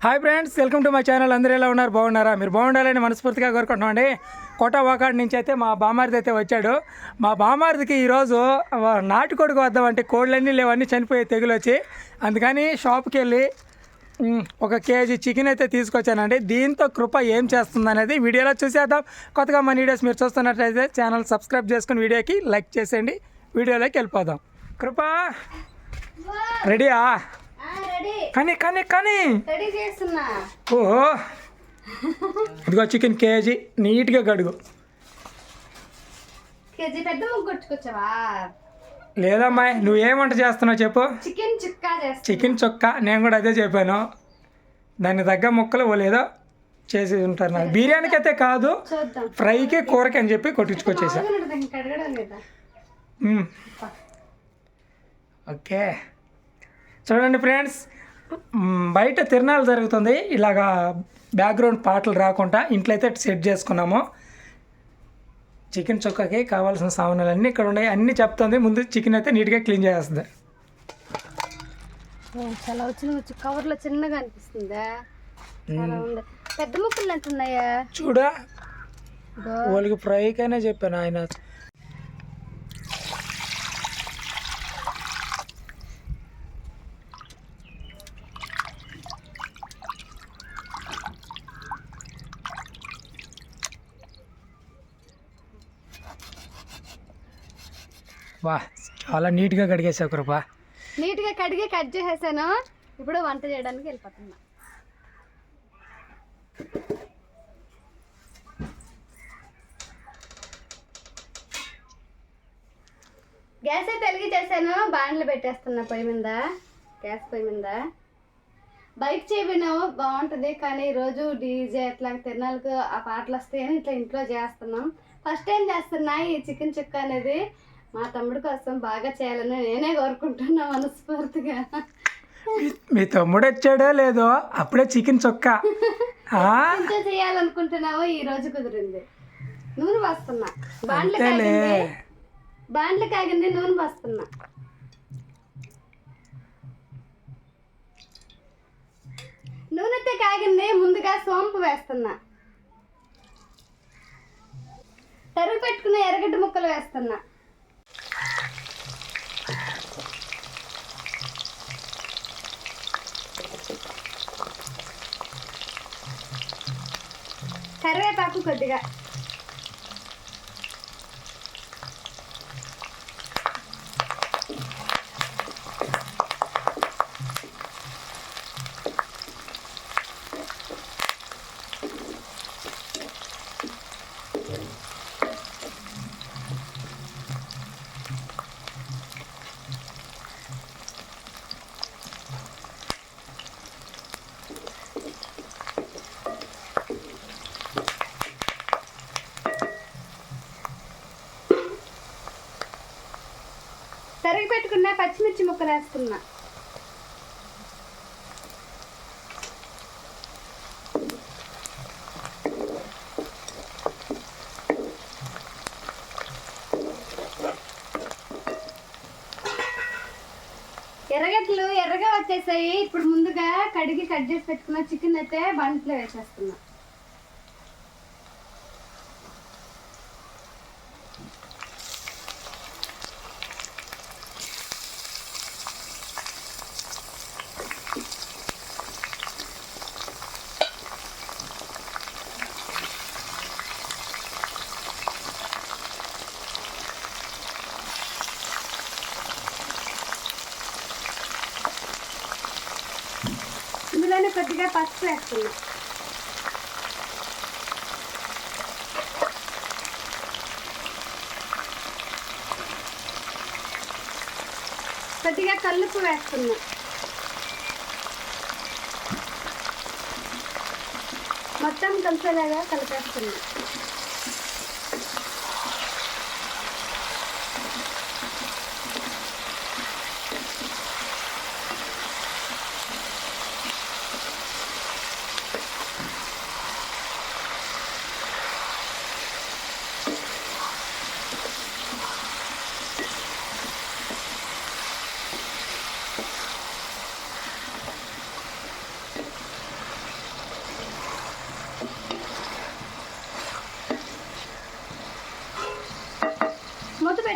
Hi friends, welcome to my channel. అందరూ ఎలా ఉన్నారు? బాగున్నారా? మీరు బాగుండాలని మనస్ఫూర్తిగా కోరుకుంటున్నామండి. కోటవాకాడ్ నుంచి అయితే మా బామారిది అయితే వచ్చాడు. మా బామారిదికి ఈరోజు నాటుకోడికి వద్దామంటే కోళ్ళన్నీ లేవన్నీ చనిపోయే తెగులు వచ్చి, అందుకని షాప్కి వెళ్ళి 1 కేజీ చికెన్ అయితే తీసుకొచ్చానండి. దీంతో కృప ఏం చేస్తుంది అనేది వీడియోలో చూసేద్దాం. కొత్తగా మన వీడియోస్ మీరు చూస్తున్నట్లయితే ఛానల్ సబ్స్క్రైబ్ చేసుకుని వీడియోకి లైక్ చేసేయండి. వీడియోలోకి వెళ్ళిపోదాం. కృప రెడీయా? కానీ కానీ కానీ ఓహో, ఇదిగో చికెన్ కేజీ నీట్గా గడుగు. లేదమ్మాయి, నువ్వేం వంట చేస్తున్నావు చెప్పు. చికెన్ చుక్క. నేను కూడా అదే చెప్పాను. దాన్ని తగ్గ ముక్కలు లేదో చేసి ఉంటారు. నాకు బిర్యానీకి అయితే కాదు, ఫ్రైకి కూరకి అని చెప్పి కొట్టించుకొచ్చేసా. ఓకే, చూడండి ఫ్రెండ్స్, బయట తిరణాలు జరుగుతుంది. ఇలాగా బ్యాక్గ్రౌండ్ పాటలు రాకుండా ఇంట్లో అయితే సెట్ చేసుకున్నాము. చికెన్ చుక్కకి కావాల్సిన సామాన్లు ఇక్కడ ఉన్నాయి, అన్నీ చెప్తుంది. ముందు చికెన్ అయితే నీట్గా క్లీన్ చేస్తుంది. చాలా వచ్చి కవర్లో చిన్నగా అనిపిస్తుందా? పెద్ద ముక్కలు అంటున్నాయా? చూడా, వాళ్ళకి ఫ్రైకైనా చెప్పాను ఆయన. వా, చాలా నీట్గా కడిగేసావు కృప. నీట్గా కడిగి కట్ చేసేసాను. ఇప్పుడు వంట చేయడానికి వెళ్ళిపోతున్నా. గ్యాస్ అయితే వెలిగించేసాను. బాండ్లు పెట్టేస్తున్నా పొయ్యి మీద, గ్యాస్ పొయ్యి మీద. బయట చేయబోయినాము బాగుంటుంది, కానీ ఈరోజు డీజే అట్లా తిరణాలకు ఆ పాటలు వస్తాయని ఇట్లా ఇంట్లో చేస్తున్నాం. ఫస్ట్ టైం చేస్తున్నా ఈ చికెన్ చుక్క అనేది. మా తమ్ముడు కోసం బాగా చేయాలని నేనే కోరుకుంటున్నా మనస్ఫూర్తిగా. మీ తమ్ముడు వచ్చాడో లేదో అప్పుడే చికెన్ చుక్క ఇంట్లో చేయాలనుకుంటున్నావు. ఈ రోజు కుదిరింది. నూనె పోస్తున్నా. బాండ్లు కాగింది, నూనె పోస్తున్నా. నూనెతే కాగింది, ముందుగా సోంపు వేస్తున్నా. తరుగు పెట్టుకున్న ఎర్రగడ్డ ముక్కలు వేస్తున్నా. కరివేపాకు కొద్దిగా. తరిగి పెట్టుకున్న పచ్చిమిర్చి ముక్కలు వేసుకున్నా. ఎర్రగడ్డలు ఎర్రగా వచ్చేసాయి. ఇప్పుడు ముందుగా కడిగి కట్ చేసి పెట్టుకున్న చికెన్ అయితే బంట్లో వేసేస్తున్నా. ఇందులోనే కొద్దిగా పసుపు వేస్తున్నా. కొద్దిగా కల్లుప్పు వేస్తున్నా. మొత్తం కలిసేలాగా కలిపేస్తున్నా.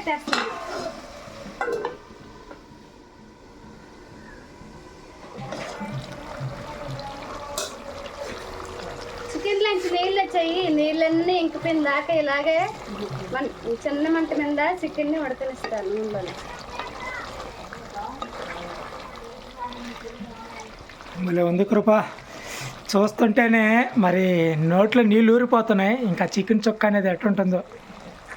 పెట్టేస్తున్నా. చికెన్ నుంచి నీళ్ళు వచ్చాయి, నీళ్ళన్నీ ఇంకిపోయిన దాకా ఇలాగే చిన్న మంట మీద చికెన్ని ఉడకనిస్తాను నూనెలోనే. భలే ఉంది కృప, చూస్తుంటేనే మరి నోట్లో నీళ్ళు ఊరిపోతున్నాయి. ఇంకా చికెన్ చుక్క అనేది ఎట్లుంటుందో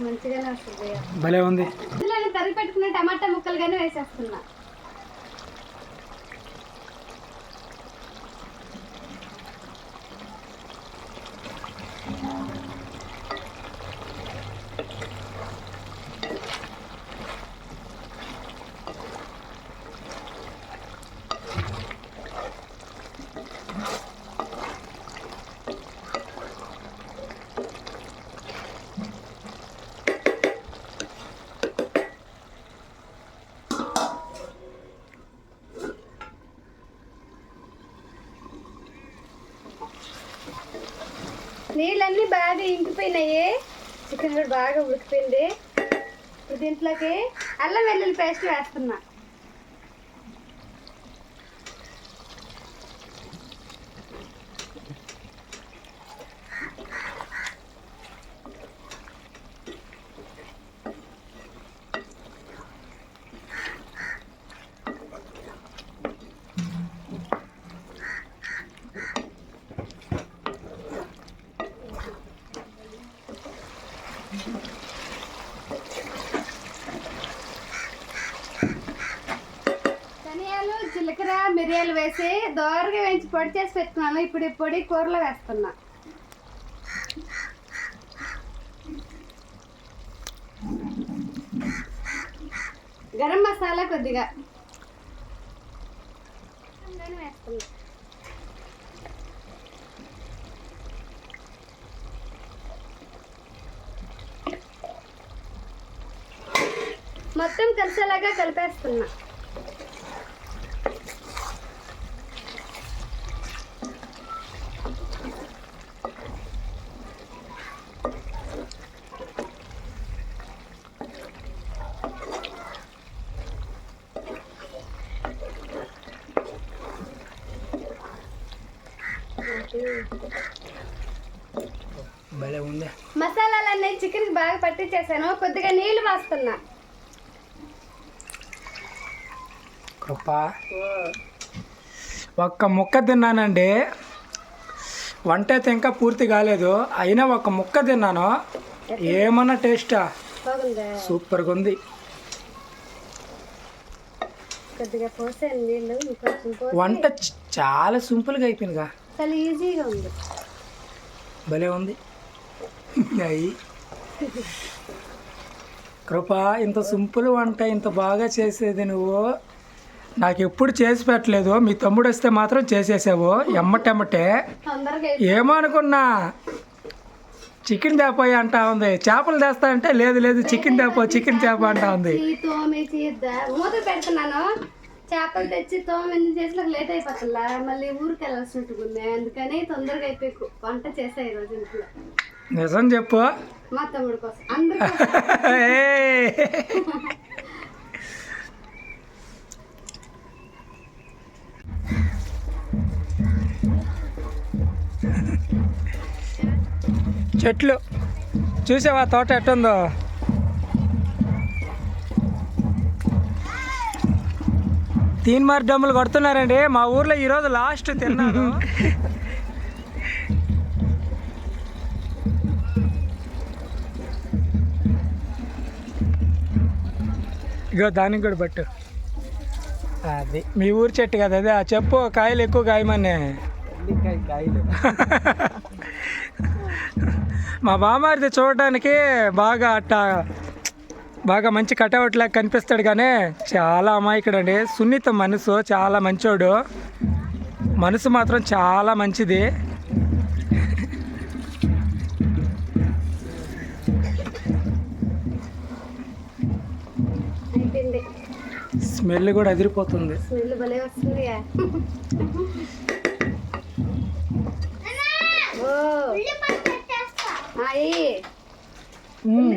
మంచిగానే వస్తుంది. భలే ఉంది. ఇందులో తరిగి పెట్టుకున్న టమాటా ముక్కలు కానీ వేసేస్తున్నా. నీళ్ళన్నీ బాగా ఇంకిపోయినాయి, చికెన్ కూడా బాగా ఉడికిపోయింది. దీంట్లోకి అల్లం వెల్లుల్లి పేస్ట్ వేస్తున్నా. ధనియాలు, జీలకర్ర, మిరియాలు వేసి దోరగా వేయించి పొడి చేసి పెట్టుకున్నాను. ఇప్పుడు ఈ పొడి కూరలో వేస్తున్నా. గరం మసాలా కొద్దిగా వేస్తున్నా. మొత్తం కలిసేలాగా కలిపేస్తున్నా. భలే ఉంది. మసాలాలన్నీ చికెన్కి బాగా పట్టించేసాను. కొద్దిగా నీళ్ళు పోస్తున్నా. కృప, ఒక్క ముక్క తిన్నానండి. వంట అయితే ఇంకా పూర్తి కాలేదు, అయినా ఒక ముక్క తిన్నాను. ఏమన్నా టేస్టా, బాగుందా? సూపర్గా ఉంది. కొద్దిగా పోసాను నీళ్ళు, ఇంకొంచెం పోసి. వంట చాలా సింపుల్గా అయిపోయిందిగా, చాలా ఈజీగా ఉంది. భలే ఉంది. అయ్యి కృప, ఇంత సింపుల్ వంట ఇంత బాగా చేసేది నువ్వు నాకు ఎప్పుడు చేసి పెట్టలేదు. మీ తమ్ముడు వస్తే మాత్రం చేసేసావు ఎమ్మటెమ్మటే. తొందరగా ఏమో అనుకున్నా చికెన్ తేపోయి అంటా ఉంది, చేపలు తెస్తా అంటే లేదు లేదు చికెన్ తేపో చికెన్ తేపో అంటా ఉంది. తోమేసి మూత పెడుతున్నాను. చేపలు తెచ్చి తోమేసి చేసి లేట్ అయిపోతుందా, మళ్ళీ ఊరికి వెళ్ళాల్సి ఉంటుంది. అందుకని తొందరగా అయిపోయి వంట చేసా ఈరోజు ఇంట్లో. నిజం చెప్పు. మా తమ్ముడు కోసం అందరూ. చెట్లు చూసావా తోట ఎట్టుందో. తీన్మార్ డమ్ములు కొడుతున్నారండి మా ఊర్లో ఈరోజు లాస్ట్ తిన్నాను. ఇగో దానికి కూడా పట్టు. అది మీ ఊరు చెట్టు కదా, అదే చెప్పు. కాయలు ఎక్కువ కాయమని. కాయలు మా బామ్మారిది చూడడానికి బాగా మంచి కటౌట్ లాగా కనిపిస్తాడు, కానీ చాలా అమాయకుడు అండి. సున్నిత మనసు, చాలా మంచోడు. మనసు మాత్రం చాలా మంచిది. స్మెల్ కూడా అదిరిపోతుంది. స్మెల్ భలే వస్తుంది.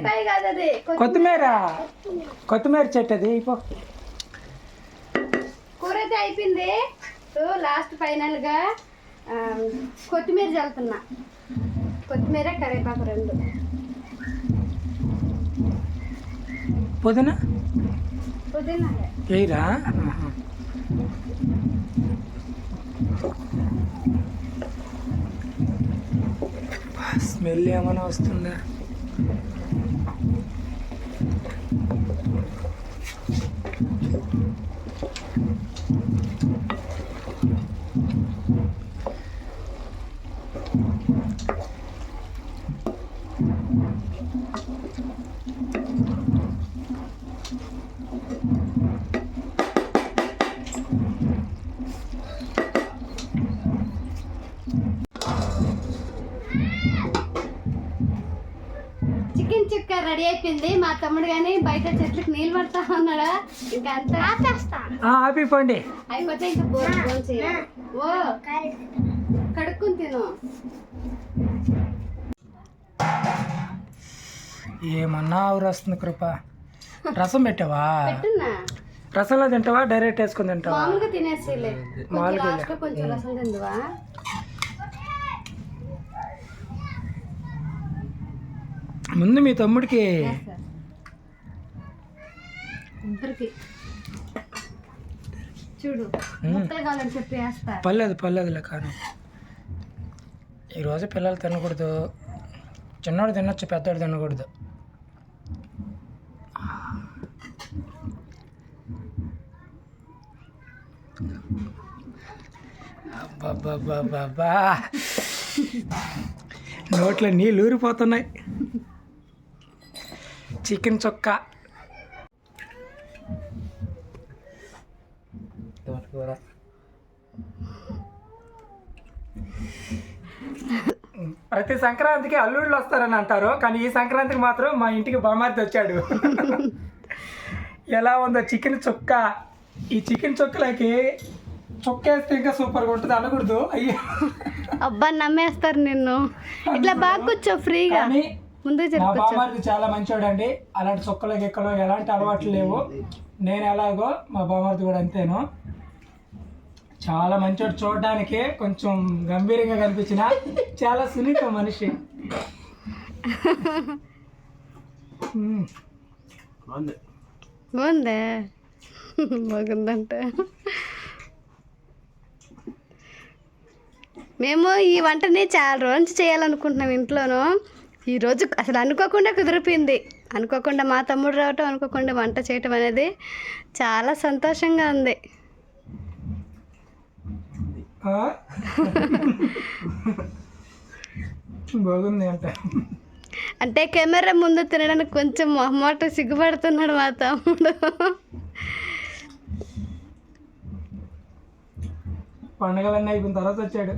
ఉల్లిపాయ కాదు అది కొత్తిమీర చెట్టు అది ఇపో. కూర అయితే అయిపోయింది. లాస్ట్ ఫైనల్గా కొత్తిమీర చల్లుతున్నా. కొత్తిమీర కరివేపాకు 2. పుదీనా పుదీనా వేయరా? స్మెల్ ఏమైనా వస్తుందా? చికెన్ చుక్క రెడీ అయిపోయింది. మా తమ్ముడు కానీ బయట చెట్లకు నీళ్ళు పడతా ఉన్నాడా. ఇంకా అంతా ఆపిపోండి. అయిపోతే ఇంకా భోజనం చేయాలి. ఓ కడుక్కుని తిను. ఏమన్నా ఊరు వస్తుంది కృప. రసం పెట్టావా? పెట్టున్నా. రసంలో తింటావా డైరెక్ట్ వేసుకుని తింటావా? మామూలుగా తినేసేలే. కొంచెం రసం తిందువా? ముందు మీ తమ్ముడికి ఇద్దరికి చూడు ముక్కలు కావాలని చెప్పి వేస్తా. పర్లేదులే. కానీ ఈరోజు పిల్లలు తినకూడదు. చిన్నోడు తినొచ్చు, పెద్దోడు తినకూడదు. అబ్బా నోట్లో నీళ్ళు ఊరిపోతున్నాయి. చికెన్ చుక్క ప్రతి సంక్రాంతికి అల్లుళ్ళు వస్తారని అంటారు, కానీ ఈ సంక్రాంతికి మాత్రం మా ఇంటికి బామార్తి వచ్చాడు. ఎలా ఉందో చికెన్ చుక్క. ఈ చికెన్ చుక్కలకి చుక్కేస్తే ఇంకా సూపర్గా ఉంటుంది అనకూడదు. అయ్యో అబ్బా నమ్మేస్తారు నిన్ను. ఇట్లా బాగా కూర్చో ఫ్రీగా. ముందు మా బామార్తి చాలా మంచోడు అండి. అలాంటి చుక్కలు గిక్కలు ఎలాంటి అలవాట్లు లేవు. నేను ఎలాగో మా బామార్తి కూడా అంతేను. చాలా మంచోడు. చూడడానికి కొంచెం గంభీరంగా కనిపించిన చాలా సున్నిత మనిషి. బాగుందా? బాగుందంట. మేము ఈ వంటని చాలా రోజు చేయాలనుకుంటున్నాం ఇంట్లోనూ. ఈరోజు అసలు అనుకోకుండా కుదిరిపోయింది. అనుకోకుండా మా తమ్ముడు రావటం, అనుకోకుండా వంట చేయటం అనేది చాలా సంతోషంగా ఉంది. బాగుంది అంటే కెమెరా ముందు తినడానికి కొంచెం మొహమాట సిగ్గుపడుతున్నాడు మా తమ్ముడు. పండగలన్నీ అయిపోయిన తర్వాత వచ్చాడు.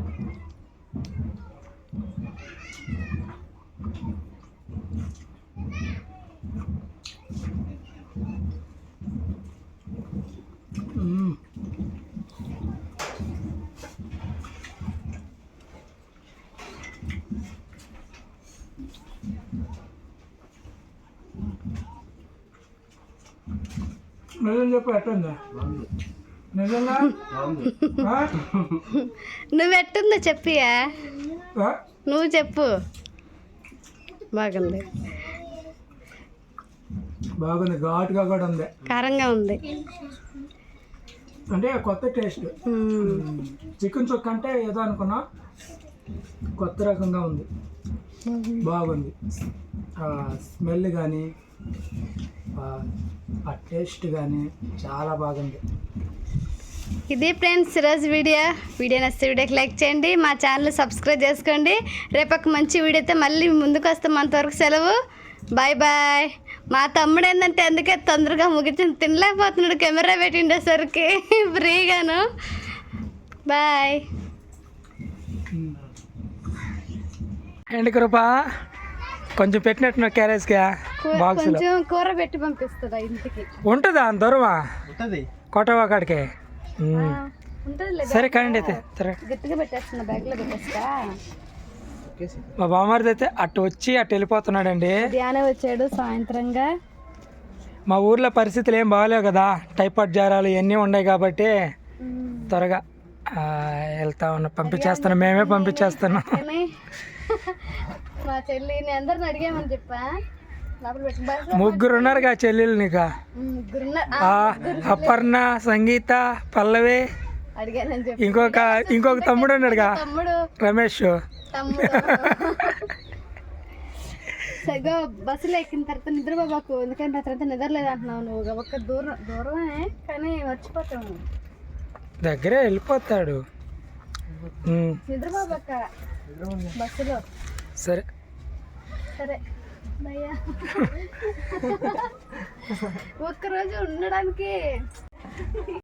నిజం చెప్పు, ఎట్లుందా? నిజంగా నువ్వెట్టుందో చెప్పియా? నువ్వు చెప్పు. బాగుంది. ఘాటుగా కూడా ఉంది, కారంగా ఉంది. అంటే కొత్త టేస్ట్. చికెన్ చుక్క అంటే ఏదో అనుకున్నా, కొత్త రకంగా ఉంది. బాగుంది. స్మెల్ కానీ ఆ టేస్ట్ కానీ చాలా బాగుంది. ఇది ఫ్రెండ్స్ ఈరోజు వీడియో నచ్చితే వీడియోకి లైక్ చేయండి, మా ఛానల్ సబ్స్క్రైబ్ చేసుకోండి. రేపొక మంచి వీడియోతో మళ్ళీ ముందుకు వస్తాం. అంతవరకు సెలవు. Bye bye. మా తమ్ముడు ఏంటంటే అందుకే తొందరగా ముగించి తినలేకపోతున్నాడు కెమెరా పెట్టిండేసరికి ఫ్రీగాను. బాయ్. ఏంటి కృప కొంచెం పెట్టినట్టు క్యారేజ్గా కొంచెం కూర పెట్టి పంపిస్తుందా ఇంటికి? ఉంటుందా దూరమా? కోటవా కాడికి. ఉంటుంది. సరే కానీ అయితే గట్టిగా పెట్టేస్తున్నా, బ్యాగ్లో పెట్టేస్తా. మా బామ్మారిది అయితే అటు వచ్చి అటు వెళ్ళిపోతున్నాడండి. ఉదయాన్నే వచ్చాడు సాయంత్రంగా. మా ఊర్లో పరిస్థితులు ఏం బాగాలేవు కదా, టైఫాయిడ్ జ్వరాలు ఇవన్నీ ఉన్నాయి కాబట్టి త్వరగా వెళ్తా ఉన్నా, పంపించేస్తున్నాం, మేమే పంపించేస్తున్నాం. కానీ మా చెల్లిని అందరిని అడిగామని చెప్పా. లోపల పెట్టి బస్సులో ముగ్గురు ఉన్నారుగా చెల్లెలు నీకు, అపర్ణ, సంగీత, పల్లవి, అడిగానని చెప్పి ఇంకొక తమ్ముడు ఉన్నాడుగా తమ్ముడు రమేష్. తమ్ముడు సరిగా బస్సులో ఎక్కిన తర్వాత నిద్రపోబాకు, ఎందుకంటే ఆ తర్వాత నిద్రలేదు అంటున్నావు నువ్వు. ఒక్క దూరమే కానీ మర్చిపోతాము, దగ్గరే వెళ్ళిపోతాడు. నిద్రపోబాక బస్సులో. సరే సరే భయ్యా. ఒక్కరోజు ఉండడానికి